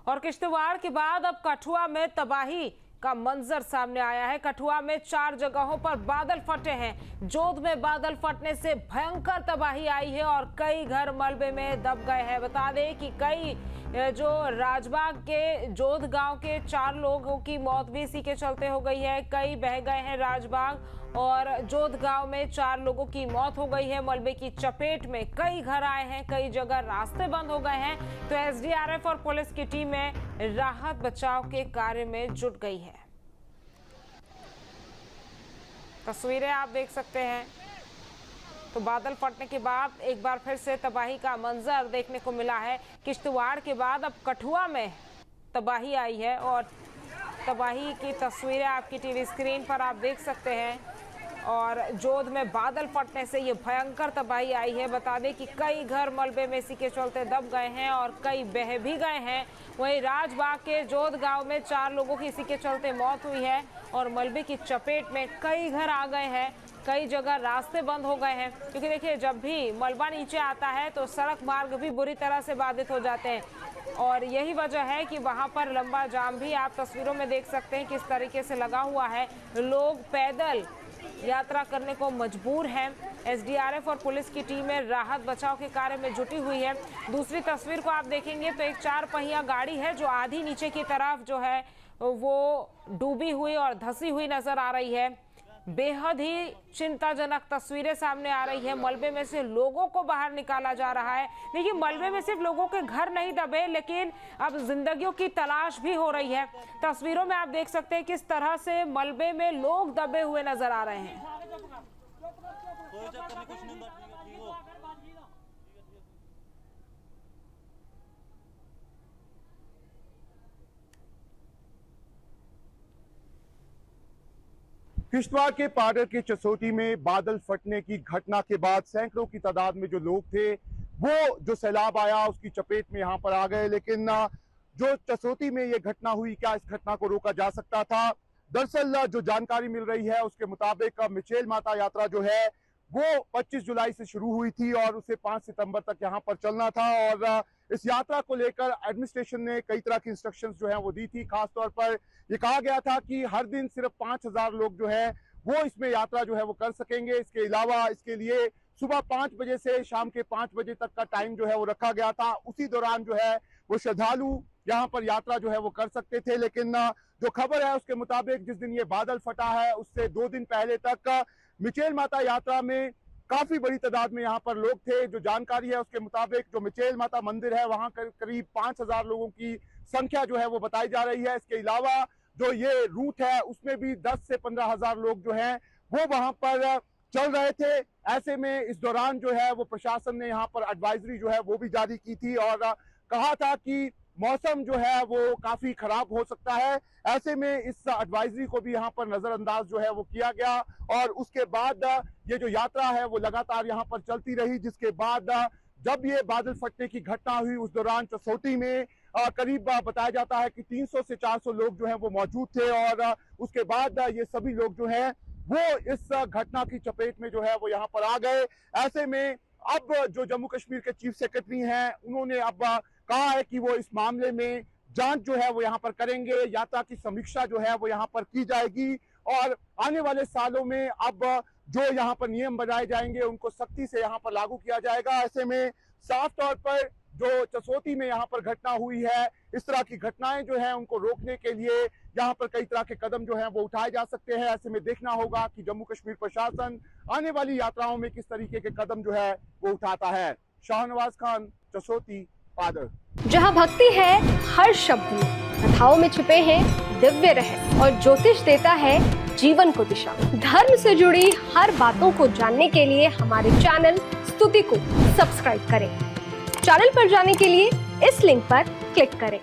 और किश्तवाड़ के बाद अब कठुआ में तबाही का मंजर सामने आया है। कठुआ में 4 जगहों पर बादल फटे हैं। जोध में बादल फटने से भयंकर तबाही आई है और कई घर मलबे में दब गए हैं। बता दें कि कई जो राजबाग के जोध गांव के 4 लोगों की मौत भी इसी के चलते हो गई है। कई बह गए हैं राजबाग और जोध गांव में 4 लोगों की मौत हो गई है। मलबे की चपेट में कई घर आए हैं, कई जगह रास्ते बंद हो गए हैं। तो एसडीआरएफ और पुलिस की टीमें राहत बचाव के कार्य में जुट गई है। तस्वीरें आप देख सकते हैं। तो बादल फटने के बाद एक बार फिर से तबाही का मंजर देखने को मिला है। किश्तवाड़ के बाद अब कठुआ में तबाही आई है और तबाही की तस्वीरें आपकी टीवी स्क्रीन पर आप देख सकते हैं। और जोध में बादल फटने से ये भयंकर तबाही आई है। बता दें कि कई घर मलबे में इसी के चलते दब गए हैं और कई बह भी गए हैं। वहीं राजबाग के जोध गांव में 4 लोगों की इसी के चलते मौत हुई है और मलबे की चपेट में कई घर आ गए हैं, कई जगह रास्ते बंद हो गए हैं। क्योंकि देखिए, जब भी मलबा नीचे आता है तो सड़क मार्ग भी बुरी तरह से बाधित हो जाते हैं और यही वजह है कि वहां पर लंबा जाम भी आप तस्वीरों में देख सकते हैं किस तरीके से लगा हुआ है। लोग पैदल यात्रा करने को मजबूर हैं। एसडीआरएफ और पुलिस की टीमें राहत बचाव के कार्य में जुटी हुई है। दूसरी तस्वीर को आप देखेंगे तो एक 4 पहिया गाड़ी है जो आधी नीचे की तरफ जो है वो डूबी हुई और धंसी हुई नजर आ रही है। बेहद ही चिंताजनक तस्वीरें सामने आ रही है। मलबे में से लोगों को बाहर निकाला जा रहा है। देखिए, मलबे में सिर्फ लोगों के घर नहीं दबे, लेकिन अब जिंदगियों की तलाश भी हो रही है। तस्वीरों में आप देख सकते हैं किस तरह से मलबे में लोग दबे हुए नजर आ रहे हैं। किश्तवाड़ के पाडर के चसोटी में बादल फटने की घटना के बाद सैकड़ों की तादाद में जो लोग थे वो जो सैलाब आया उसकी चपेट में यहाँ पर आ गए। लेकिन जो चसोटी में ये घटना हुई, क्या इस घटना को रोका जा सकता था? दरअसल जो जानकारी मिल रही है उसके मुताबिक मिचेल माता यात्रा जो है वो 25 जुलाई से शुरू हुई थी और उसे 5 सितंबर तक यहाँ पर चलना था। और इस यात्रा को लेकर एडमिनिस्ट्रेशन ने कई तरह की इंस्ट्रक्शंस जो है वो दी थी। खासतौर पर ये कहा गया था कि हर दिन सिर्फ 5000 लोग जो है वो इसमें यात्रा जो है वो कर सकेंगे। इसके अलावा इसके लिए सुबह 5 बजे से शाम के 5 बजे तक का टाइम जो है वो रखा गया था। उसी दौरान जो है वो श्रद्धालु यहाँ पर यात्रा जो है वो कर सकते थे। लेकिन जो खबर है उसके मुताबिक जिस दिन ये बादल फटा है उससे 2 दिन पहले तक मिचेल माता यात्रा में काफी बड़ी तादाद में यहाँ पर लोग थे। जो जानकारी है उसके मुताबिक जो मिचेल माता मंदिर है वहां करीब 5000 लोगों की संख्या जो है वो बताई जा रही है। इसके अलावा जो ये रूट है उसमें भी 10 से 15,000 लोग जो हैं वो वहां पर चल रहे थे। ऐसे में इस दौरान जो है वो प्रशासन ने यहाँ पर एडवाइजरी जो है वो भी जारी की थी और कहा था कि मौसम जो है वो काफी खराब हो सकता है। ऐसे में इस एडवाइजरी को भी यहाँ पर नजरअंदाज जो है वो किया गया और उसके बाद ये जो यात्रा है वो लगातार यहाँ पर चलती रही। जिसके बाद जब ये बादल फटने की घटना हुई उस दौरान चसोटी में करीब बताया जाता है कि 300 से 400 लोग जो हैं वो मौजूद थे और उसके बाद ये सभी लोग जो हैं वो इस घटना की चपेट में जो है वो यहाँ पर आ गए। ऐसे में अब जो जम्मू कश्मीर के चीफ सेक्रेटरी हैं उन्होंने अब कहा है कि वो इस मामले में जांच जो है वो यहाँ पर करेंगे। यात्रा की समीक्षा जो है वो यहाँ पर की जाएगी और आने वाले सालों में अब जो यहाँ पर नियम बनाए जाएंगे उनको सख्ती से यहाँ पर लागू किया जाएगा। ऐसे में साफ तौर पर जो चसोटी में यहाँ पर घटना हुई है, इस तरह की घटनाएं जो हैं उनको रोकने के लिए यहाँ पर कई तरह के कदम जो हैं वो उठाए जा सकते हैं। ऐसे में देखना होगा कि जम्मू कश्मीर प्रशासन आने वाली यात्राओं में किस तरीके के कदम जो है वो उठाता है। शाहनवाज खान, चसोटी, पाडर। जहाँ भक्ति है हर शब्द में, कथाओं में छुपे हैं दिव्य रहस्य और ज्योतिष देता है जीवन को दिशा। धर्म से जुड़ी हर बातों को जानने के लिए हमारे चैनल स्तुति को सब्सक्राइब करें। चैनल पर जाने के लिए इस लिंक पर क्लिक करें।